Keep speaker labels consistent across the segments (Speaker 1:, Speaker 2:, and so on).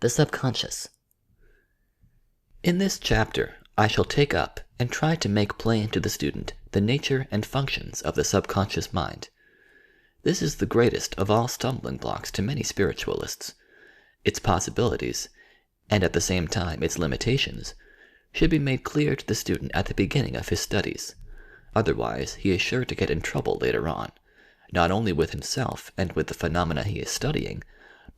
Speaker 1: The subconscious. In this chapter, I shall take up and try to make plain to the student the nature and functions of the subconscious mind. This is the greatest of all stumbling blocks to many spiritualists. Its possibilities, and at the same time its limitations, should be made clear to the student at the beginning of his studies. Otherwise, he is sure to get in trouble later on, not only with himself and with the phenomena he is studying,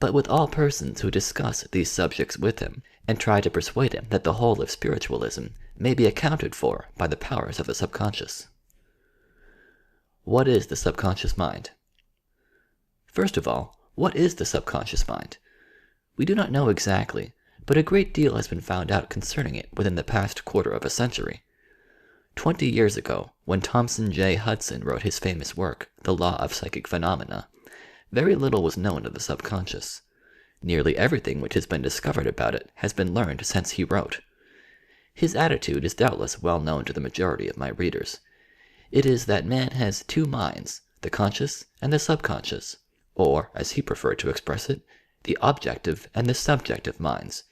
Speaker 1: but with all persons who discuss these subjects with him and try to persuade him that the whole of spiritualism may be accounted for by the powers of the subconscious. What is the subconscious mind? First of all, what is the subconscious mind? We do not know exactly, but a great deal has been found out concerning it within the past quarter of a century. 20 years ago, when Thomson J. Hudson wrote his famous work, The Law of Psychic Phenomena, very little was known of the subconscious. Nearly everything which has been discovered about it has been learned since he wrote. His attitude is doubtless well known to the majority of my readers. It is that man has two minds, the conscious and the subconscious, or, as he preferred to express it, the objective and the subjective minds.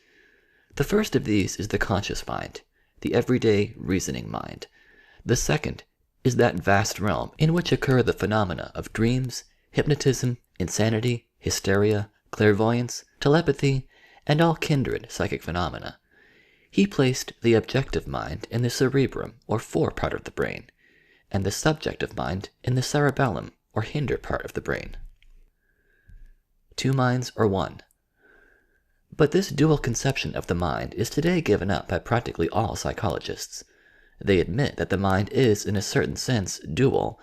Speaker 1: The first of these is the conscious mind, the everyday reasoning mind. The second is that vast realm in which occur the phenomena of dreams, hypnotism, insanity, hysteria, clairvoyance, telepathy, and all kindred psychic phenomena. He placed the objective mind in the cerebrum, or fore part of the brain, and the subjective mind in the cerebellum, or hinder part of the brain. Two minds or one. But this dual conception of the mind is today given up by practically all psychologists. They admit that the mind is, in a certain sense, dual,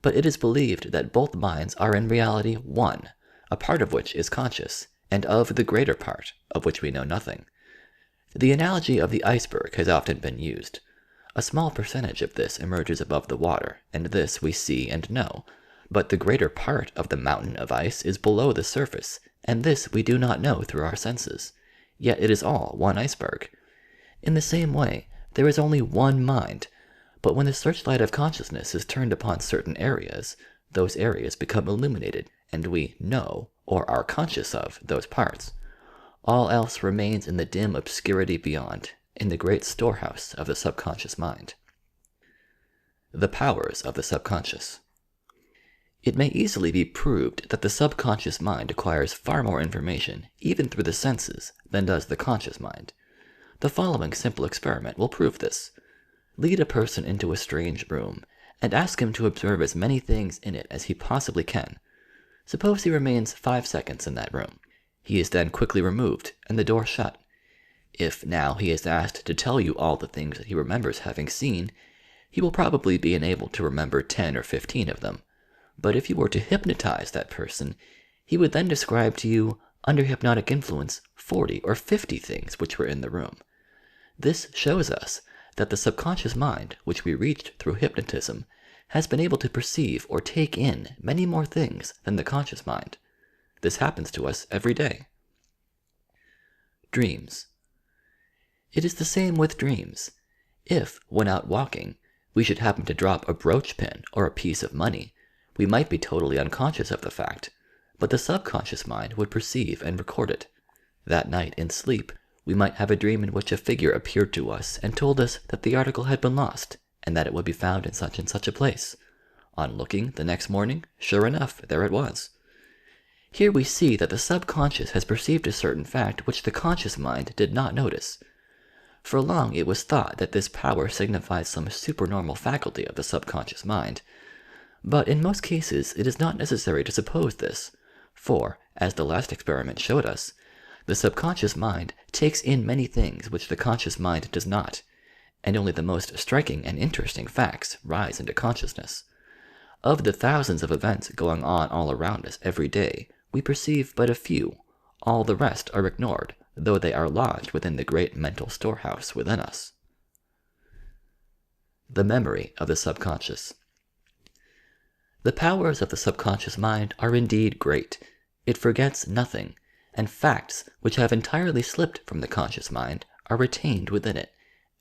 Speaker 1: but it is believed that both minds are in reality one, a part of which is conscious, and of the greater part, of which we know nothing. The analogy of the iceberg has often been used. A small percentage of this emerges above the water, and this we see and know, but the greater part of the mountain of ice is below the surface, and this we do not know through our senses, yet it is all one iceberg. In the same way, there is only one mind, but when the searchlight of consciousness is turned upon certain areas, those areas become illuminated, and we know, or are conscious of, those parts. All else remains in the dim obscurity beyond, in the great storehouse of the subconscious mind. The powers of the subconscious. It may easily be proved that the subconscious mind acquires far more information, even through the senses, than does the conscious mind. The following simple experiment will prove this. Lead a person into a strange room, and ask him to observe as many things in it as he possibly can. Suppose he remains 5 seconds in that room. He is then quickly removed, and the door shut. If now he is asked to tell you all the things that he remembers having seen, he will probably be unable to remember 10 or 15 of them. But if you were to hypnotize that person, he would then describe to you, under hypnotic influence, 40 or 50 things which were in the room. This shows us that the subconscious mind, which we reached through hypnotism, has been able to perceive or take in many more things than the conscious mind. This happens to us every day. Dreams. It is the same with dreams. If, when out walking, we should happen to drop a brooch pin or a piece of money, we might be totally unconscious of the fact, but the subconscious mind would perceive and record it. That night, in sleep, we might have a dream in which a figure appeared to us and told us that the article had been lost, and that it would be found in such and such a place. On looking the next morning, sure enough, there it was. Here we see that the subconscious has perceived a certain fact which the conscious mind did not notice. For long it was thought that this power signifies some supernormal faculty of the subconscious mind. But in most cases it is not necessary to suppose this, for, as the last experiment showed us, the subconscious mind takes in many things which the conscious mind does not, and only the most striking and interesting facts rise into consciousness. Of the thousands of events going on all around us every day, we perceive but a few. All the rest are ignored, though they are lodged within the great mental storehouse within us. The memory of the subconscious. The powers of the subconscious mind are indeed great. It forgets nothing, and facts which have entirely slipped from the conscious mind are retained within it,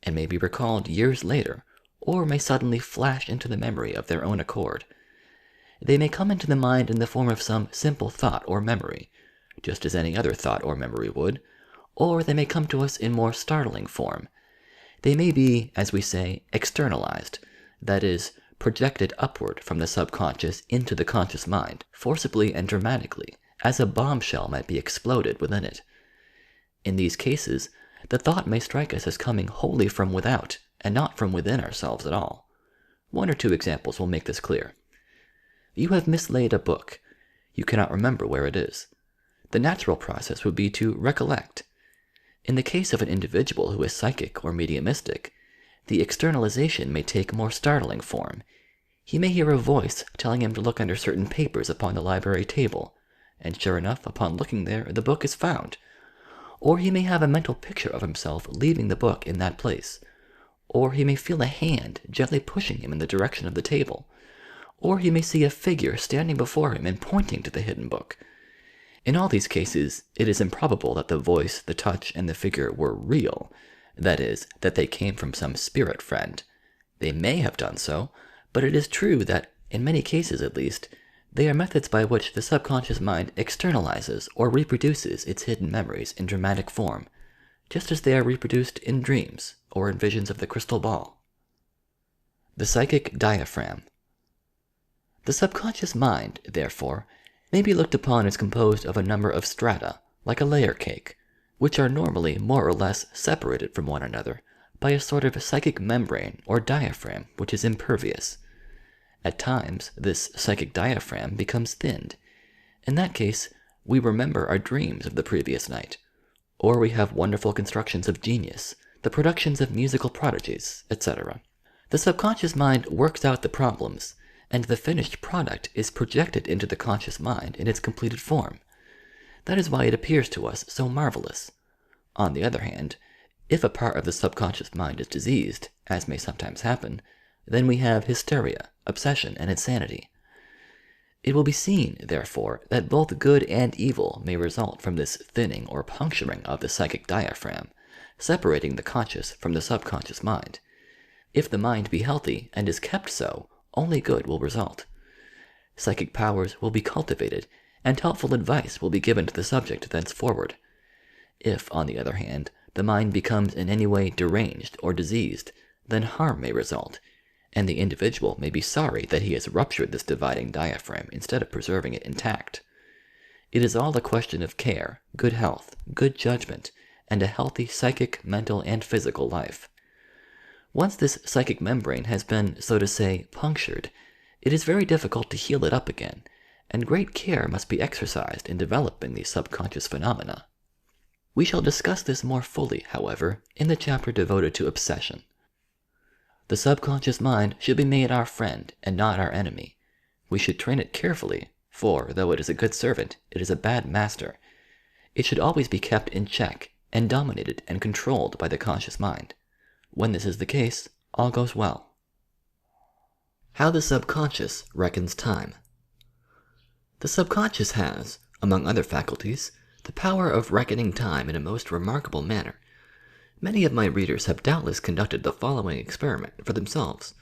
Speaker 1: and may be recalled years later, or may suddenly flash into the memory of their own accord. They may come into the mind in the form of some simple thought or memory, just as any other thought or memory would, or they may come to us in more startling form. They may be, as we say, externalized, that is, projected upward from the subconscious into the conscious mind, forcibly and dramatically, as a bombshell might be exploded within it. In these cases, the thought may strike us as coming wholly from without, and not from within ourselves at all. One or two examples will make this clear. You have mislaid a book. You cannot remember where it is. The natural process would be to recollect. In the case of an individual who is psychic or mediumistic, the externalization may take more startling form. He may hear a voice telling him to look under certain papers upon the library table, and sure enough, upon looking there, the book is found. Or he may have a mental picture of himself leaving the book in that place. Or he may feel a hand gently pushing him in the direction of the table. Or he may see a figure standing before him and pointing to the hidden book. In all these cases, it is improbable that the voice, the touch, and the figure were real. That is, that they came from some spirit friend. They may have done so, but it is true that, in many cases at least, they are methods by which the subconscious mind externalizes or reproduces its hidden memories in dramatic form, just as they are reproduced in dreams or in visions of the crystal ball. The psychic diaphragm. The subconscious mind, therefore, may be looked upon as composed of a number of strata, like a layer cake, which are normally more or less separated from one another by a sort of psychic membrane or diaphragm which is impervious. At times, this psychic diaphragm becomes thinned. In that case, we remember our dreams of the previous night, or we have wonderful constructions of genius, the productions of musical prodigies, etc. The subconscious mind works out the problems, and the finished product is projected into the conscious mind in its completed form. That is why it appears to us so marvelous. On the other hand, if a part of the subconscious mind is diseased, as may sometimes happen, then we have hysteria, obsession, and insanity. It will be seen, therefore, that both good and evil may result from this thinning or puncturing of the psychic diaphragm, separating the conscious from the subconscious mind. If the mind be healthy and is kept so, only good will result. Psychic powers will be cultivated, and helpful advice will be given to the subject thenceforward. If, on the other hand, the mind becomes in any way deranged or diseased, then harm may result, and the individual may be sorry that he has ruptured this dividing diaphragm instead of preserving it intact. It is all a question of care, good health, good judgment, and a healthy psychic, mental, and physical life. Once this psychic membrane has been, so to say, punctured, it is very difficult to heal it up again, and great care must be exercised in developing these subconscious phenomena. We shall discuss this more fully, however, in the chapter devoted to obsession. The subconscious mind should be made our friend and not our enemy. We should train it carefully, for, though it is a good servant, it is a bad master. It should always be kept in check and dominated and controlled by the conscious mind. When this is the case, all goes well. How the subconscious reckons time. The subconscious has, among other faculties, the power of reckoning time in a most remarkable manner. Many of my readers have doubtless conducted the following experiment for themselves.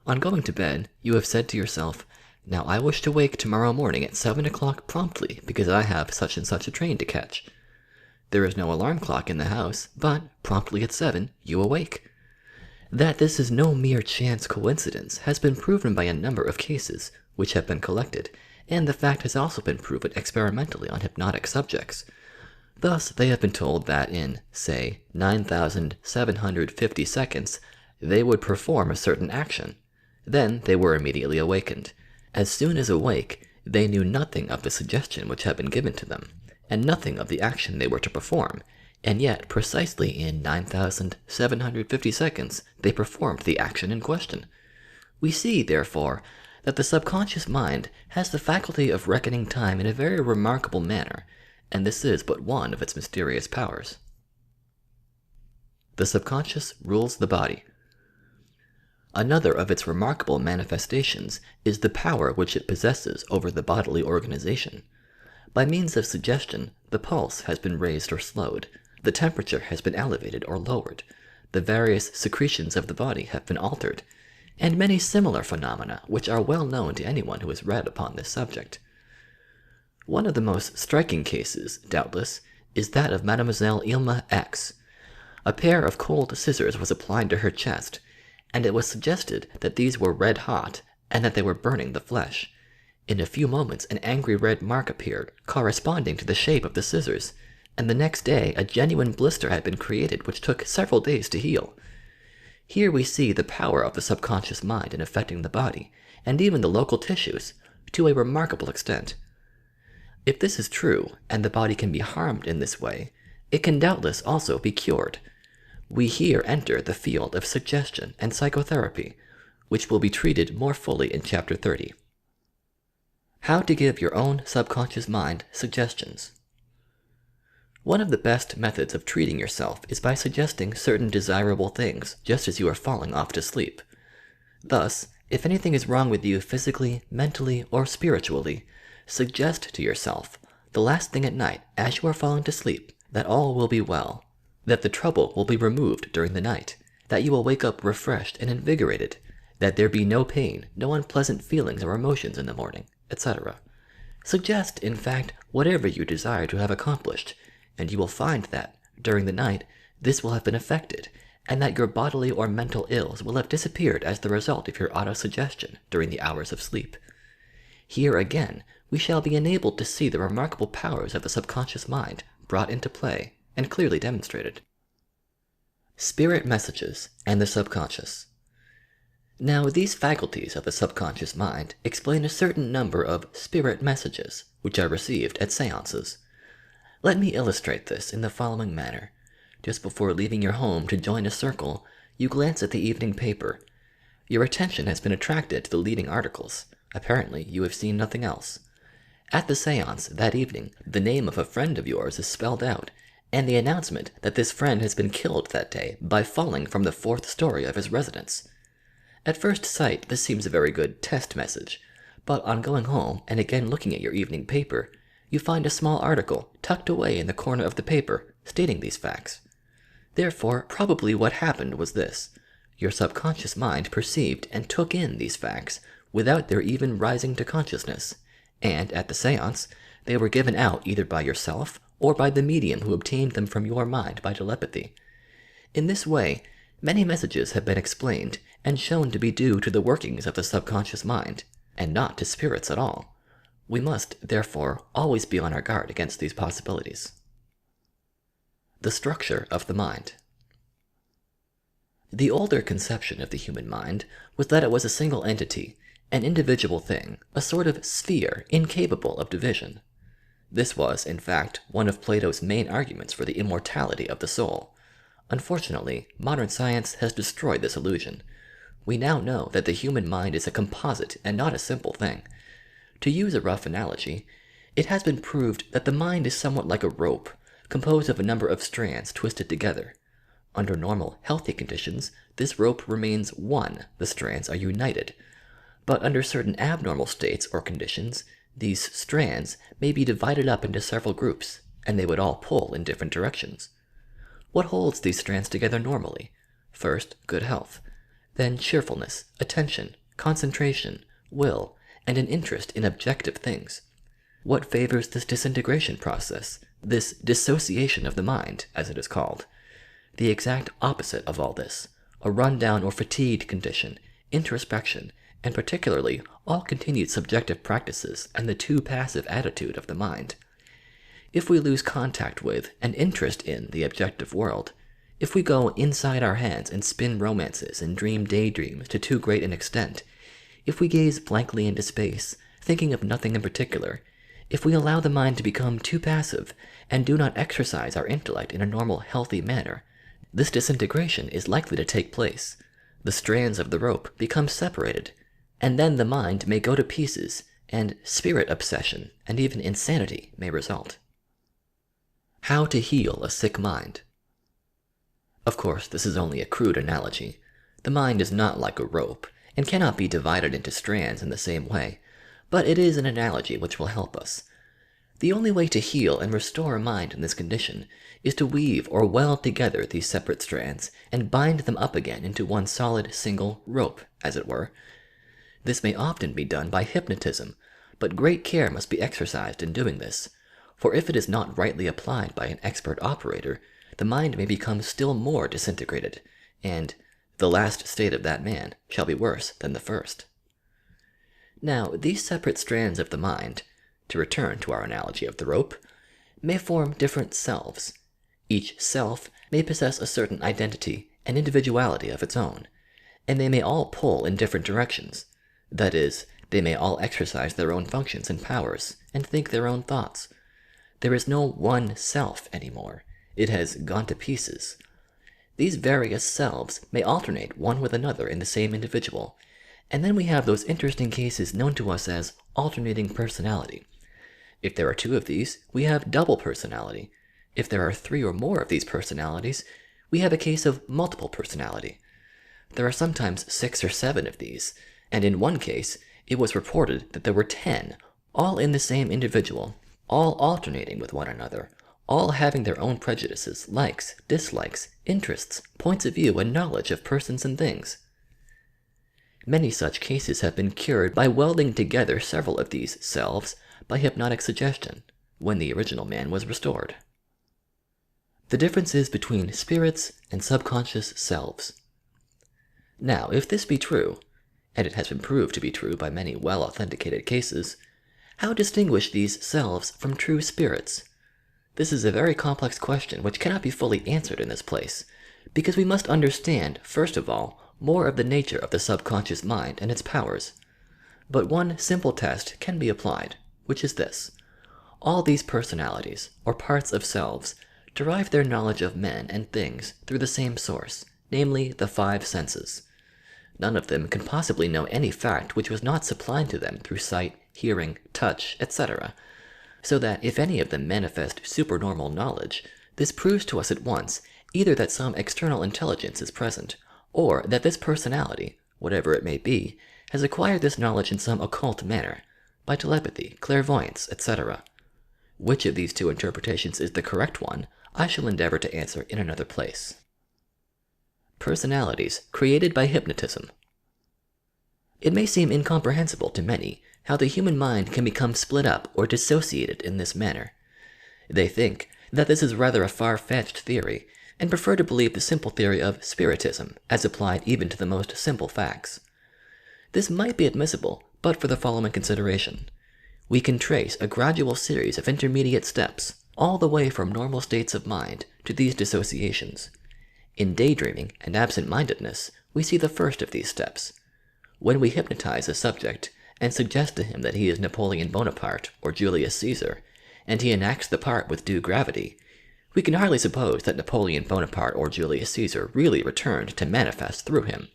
Speaker 1: On going to bed, you have said to yourself, "Now I wish to wake tomorrow morning at 7 o'clock promptly because I have such and such a train to catch." There is no alarm clock in the house, but, promptly at 7, you awake. That this is no mere chance coincidence has been proven by a number of cases, which have been collected, and the fact has also been proven experimentally on hypnotic subjects. Thus, they have been told that in, say, 9,750 seconds, they would perform a certain action. Then they were immediately awakened. As soon as awake, they knew nothing of the suggestion which had been given to them, and nothing of the action they were to perform, and yet precisely in 9,750 seconds they performed the action in question. We see, therefore, that the subconscious mind has the faculty of reckoning time in a very remarkable manner, and this is but one of its mysterious powers. The subconscious rules the body. Another of its remarkable manifestations is the power which it possesses over the bodily organization. By means of suggestion, the pulse has been raised or slowed, the temperature has been elevated or lowered, the various secretions of the body have been altered, and many similar phenomena which are well known to anyone who has read upon this subject. One of the most striking cases, doubtless, is that of Mademoiselle Ilma X. A pair of cold scissors was applied to her chest, and it was suggested that these were red hot and that they were burning the flesh. In a few moments an angry red mark appeared, corresponding to the shape of the scissors, and the next day a genuine blister had been created which took several days to heal. Here we see the power of the subconscious mind in affecting the body, and even the local tissues, to a remarkable extent. If this is true, and the body can be harmed in this way, it can doubtless also be cured. We here enter the field of suggestion and psychotherapy, which will be treated more fully in Chapter 30. How to give your own subconscious mind suggestions. One of the best methods of treating yourself is by suggesting certain desirable things just as you are falling off to sleep. Thus, if anything is wrong with you physically, mentally, or spiritually, suggest to yourself, the last thing at night as you are falling to sleep, that all will be well, that the trouble will be removed during the night, that you will wake up refreshed and invigorated, that there be no pain, no unpleasant feelings or emotions in the morning, etc. Suggest, in fact, whatever you desire to have accomplished, and you will find that, during the night, this will have been effected, and that your bodily or mental ills will have disappeared as the result of your autosuggestion during the hours of sleep. Here again, we shall be enabled to see the remarkable powers of the subconscious mind brought into play and clearly demonstrated. Spirit messages and the subconscious. Now, these faculties of the subconscious mind explain a certain number of spirit messages which are received at seances. Let me illustrate this in the following manner. Just before leaving your home to join a circle, you glance at the evening paper. Your attention has been attracted to the leading articles. Apparently, you have seen nothing else. At the seance that evening, the name of a friend of yours is spelled out, and the announcement that this friend has been killed that day by falling from the 4th story of his residence. At first sight, this seems a very good test message, but on going home and again looking at your evening paper, you find a small article tucked away in the corner of the paper stating these facts. Therefore, probably what happened was this. Your subconscious mind perceived and took in these facts without their even rising to consciousness, and at the seance, they were given out either by yourself or by the medium who obtained them from your mind by telepathy. In this way, many messages have been explained and shown to be due to the workings of the subconscious mind, and not to spirits at all. We must, therefore, always be on our guard against these possibilities. The structure of the mind. The older conception of the human mind was that it was a single entity, an individual thing, a sort of sphere incapable of division. This was, in fact, one of Plato's main arguments for the immortality of the soul. Unfortunately, modern science has destroyed this illusion. We now know that the human mind is a composite and not a simple thing. To use a rough analogy, it has been proved that the mind is somewhat like a rope, composed of a number of strands twisted together. Under normal, healthy conditions, this rope remains one, the strands are united. But under certain abnormal states or conditions, these strands may be divided up into several groups, and they would all pull in different directions. What holds these strands together normally? First, good health. Then cheerfulness, attention, concentration, will, and an interest in objective things. What favors this disintegration process, this dissociation of the mind, as it is called? The exact opposite of all this, a rundown or fatigued condition, introspection, and particularly all continued subjective practices and the too passive attitude of the mind. If we lose contact with and interest in the objective world, if we go inside our heads and spin romances and dream daydreams to too great an extent, if we gaze blankly into space, thinking of nothing in particular, if we allow the mind to become too passive and do not exercise our intellect in a normal, healthy manner, this disintegration is likely to take place. The strands of the rope become separated, and then the mind may go to pieces, and spirit obsession and even insanity may result. How to heal a sick mind. Of course, this is only a crude analogy. The mind is not like a rope, and cannot be divided into strands in the same way, but it is an analogy which will help us. The only way to heal and restore a mind in this condition is to weave or weld together these separate strands and bind them up again into one solid, single rope, as it were. This may often be done by hypnotism, but great care must be exercised in doing this, For if it is not rightly applied by an expert operator, the mind may become still more disintegrated, and "the last state of that man shall be worse than the first." Now, these separate strands of the mind, to return to our analogy of the rope, may form different selves. Each self may possess a certain identity and individuality of its own, and they may all pull in different directions. That is, they may all exercise their own functions and powers, and think their own thoughts. There is no one self anymore. It has gone to pieces. These various selves may alternate one with another in the same individual, and then we have those interesting cases known to us as alternating personality. If there are two of these, we have double personality. If there are three or more of these personalities, we have a case of multiple personality. There are sometimes 6 or 7 of these, and in one case, it was reported that there were 10, all in the same individual, all alternating with one another, all having their own prejudices, likes, dislikes, interests, points of view, and knowledge of persons and things. Many such cases have been cured by welding together several of these selves by hypnotic suggestion, when the original man was restored. The differences between spirits and subconscious selves. Now, if this be true, and it has been proved to be true by many well-authenticated cases, how distinguish these selves from true spirits? This is a very complex question which cannot be fully answered in this place, because we must understand, first of all, more of the nature of the subconscious mind and its powers. But one simple test can be applied, which is this. All these personalities, or parts of selves, derive their knowledge of men and things through the same source, namely the 5 senses. None of them can possibly know any fact which was not supplied to them through sight, hearing, touch, etc. So that if any of them manifest supernormal knowledge, this proves to us at once either that some external intelligence is present, or that this personality, whatever it may be, has acquired this knowledge in some occult manner, by telepathy, clairvoyance, etc. Which of these two interpretations is the correct one, I shall endeavor to answer in another place. Personalities created by hypnotism. It may seem incomprehensible to many how the human mind can become split up or dissociated in this manner. They think that this is rather a far-fetched theory, and prefer to believe the simple theory of spiritism, as applied even to the most simple facts. This might be admissible, but for the following consideration. We can trace a gradual series of intermediate steps, all the way from normal states of mind to these dissociations. In daydreaming and absent-mindedness, we see the first of these steps. When we hypnotize a subject and suggest to him that he is Napoleon Bonaparte or Julius Caesar, and he enacts the part with due gravity, we can hardly suppose that Napoleon Bonaparte or Julius Caesar really returned to manifest through him.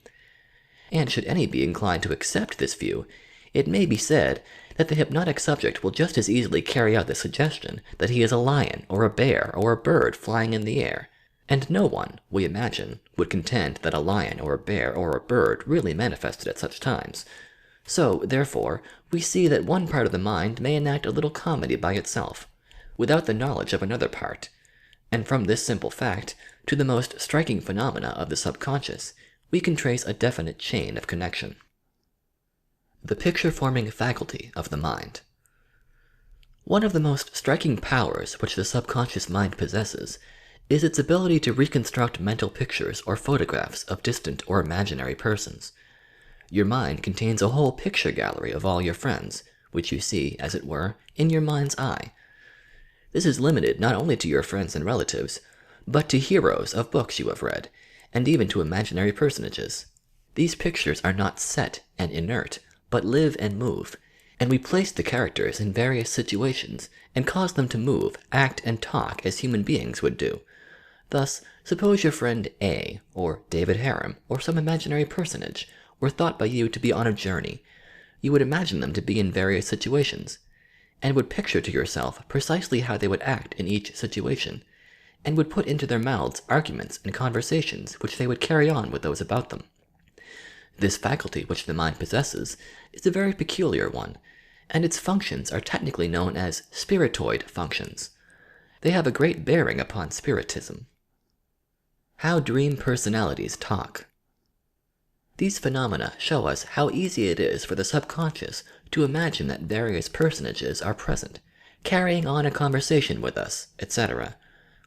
Speaker 1: And should any be inclined to accept this view, it may be said that the hypnotic subject will just as easily carry out the suggestion that he is a lion or a bear or a bird flying in the air, and no one, we imagine, would contend that a lion or a bear or a bird really manifested at such times. So, therefore, we see that one part of the mind may enact a little comedy by itself, without the knowledge of another part, and from this simple fact to the most striking phenomena of the subconscious, we can trace a definite chain of connection. The picture-forming faculty of the mind. One of the most striking powers which the subconscious mind possesses is its ability to reconstruct mental pictures or photographs of distant or imaginary persons. Your mind contains a whole picture gallery of all your friends, which you see, as it were, in your mind's eye. This is limited not only to your friends and relatives, but to heroes of books you have read, and even to imaginary personages. These pictures are not set and inert, but live and move, and we place the characters in various situations and cause them to move, act, and talk as human beings would do. Thus, suppose your friend A, or David Harum, or some imaginary personage, were thought by you to be on a journey. You would imagine them to be in various situations, and would picture to yourself precisely how they would act in each situation, and would put into their mouths arguments and conversations which they would carry on with those about them. This faculty which the mind possesses is a very peculiar one, and its functions are technically known as spiritoid functions. They have a great bearing upon spiritism. How dream personalities talk. These phenomena show us how easy it is for the subconscious to imagine that various personages are present, carrying on a conversation with us, etc.,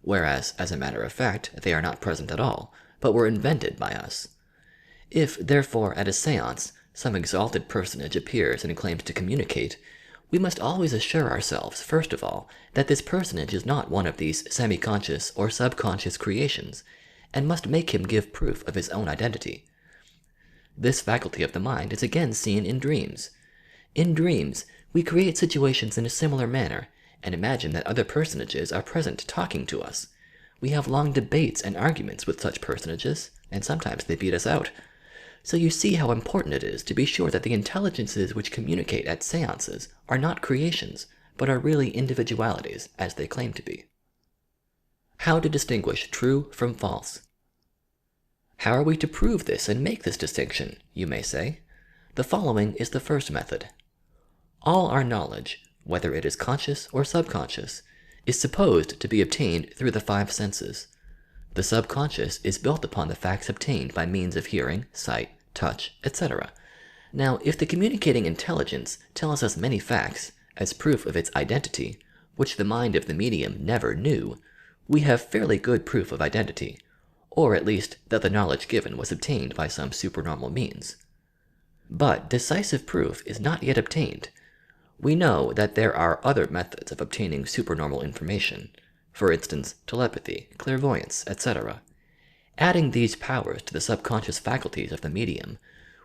Speaker 1: whereas, as a matter of fact, they are not present at all, but were invented by us. If, therefore, at a séance, some exalted personage appears and claims to communicate, we must always assure ourselves, first of all, that this personage is not one of these semi-conscious or subconscious creations, and must make him give proof of his own identity. This faculty of the mind is again seen in dreams. In dreams, we create situations in a similar manner, and imagine that other personages are present talking to us. We have long debates and arguments with such personages, and sometimes they beat us out. So you see how important it is to be sure that the intelligences which communicate at séances are not creations, but are really individualities, as they claim to be. How to distinguish true from false? How are we to prove this and make this distinction, you may say? The following is the first method. All our knowledge, whether it is conscious or subconscious, is supposed to be obtained through the five senses. The subconscious is built upon the facts obtained by means of hearing, sight, touch, etc. Now, if the communicating intelligence tells us many facts, as proof of its identity, which the mind of the medium never knew, we have fairly good proof of identity, or at least that the knowledge given was obtained by some supernormal means. But decisive proof is not yet obtained. We know that there are other methods of obtaining supernormal information, for instance, telepathy, clairvoyance, etc. Adding these powers to the subconscious faculties of the medium,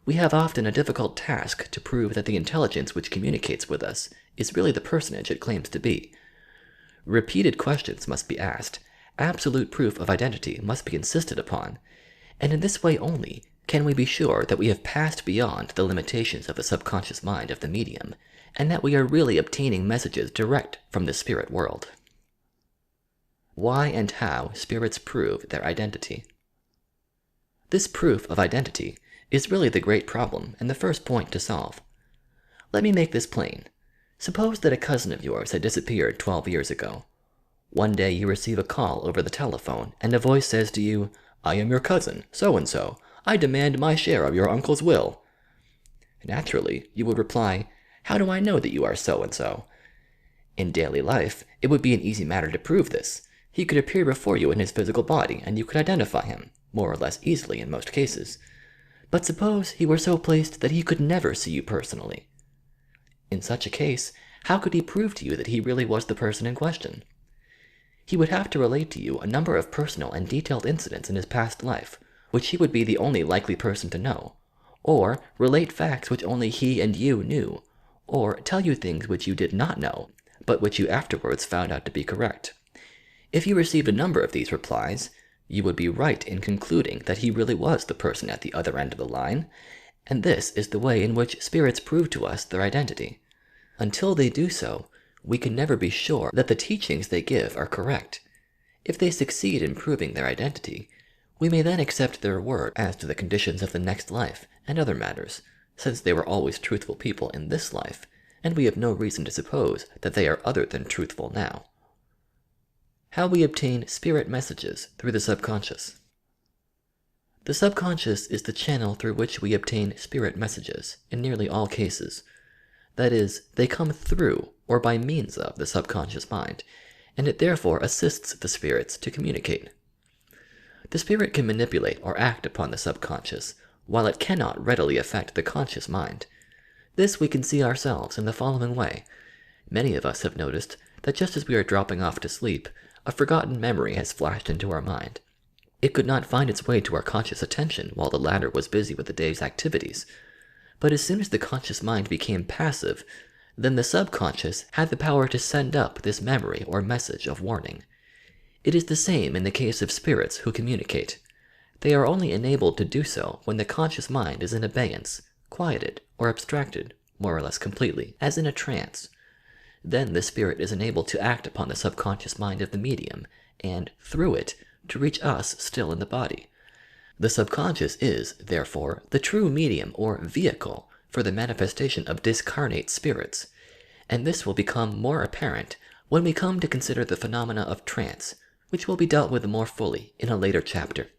Speaker 1: we have often a difficult task to prove that the intelligence which communicates with us is really the personage it claims to be. Repeated questions must be asked, absolute proof of identity must be insisted upon, and in this way only can we be sure that we have passed beyond the limitations of the subconscious mind of the medium, and that we are really obtaining messages direct from the spirit world. Why and how spirits prove their identity. This proof of identity is really the great problem and the first point to solve. Let me make this plain. Suppose that a cousin of yours had disappeared 12 years ago. One day you receive a call over the telephone and a voice says to you, "I am your cousin, so-and-so. I demand my share of your uncle's will." Naturally, you would reply, "How do I know that you are so-and-so?" In daily life, it would be an easy matter to prove this. He could appear before you in his physical body and you could identify him, more or less easily in most cases. But suppose he were so placed that he could never see you personally. In such a case, how could he prove to you that he really was the person in question? He would have to relate to you a number of personal and detailed incidents in his past life, which he would be the only likely person to know, or relate facts which only he and you knew, or tell you things which you did not know, but which you afterwards found out to be correct. If you received a number of these replies, you would be right in concluding that he really was the person at the other end of the line, and this is the way in which spirits prove to us their identity. Until they do so, we can never be sure that the teachings they give are correct. If they succeed in proving their identity, we may then accept their word as to the conditions of the next life and other matters, since they were always truthful people in this life, and we have no reason to suppose that they are other than truthful now. How we obtain spirit messages through the subconscious. The subconscious is the channel through which we obtain spirit messages in nearly all cases. That is, they come through or by means of the subconscious mind, and it therefore assists the spirits to communicate. The spirit can manipulate or act upon the subconscious, while it cannot readily affect the conscious mind. This we can see ourselves in the following way. Many of us have noticed that just as we are dropping off to sleep, a forgotten memory has flashed into our mind. It could not find its way to our conscious attention while the latter was busy with the day's activities. But as soon as the conscious mind became passive, then the subconscious had the power to send up this memory or message of warning. It is the same in the case of spirits who communicate. They are only enabled to do so when the conscious mind is in abeyance, quieted, or abstracted, more or less completely, as in a trance. Then the spirit is enabled to act upon the subconscious mind of the medium, and, through it, to reach us still in the body. The subconscious is, therefore, the true medium or vehicle for the manifestation of discarnate spirits, and this will become more apparent when we come to consider the phenomena of trance, which will be dealt with more fully in a later chapter.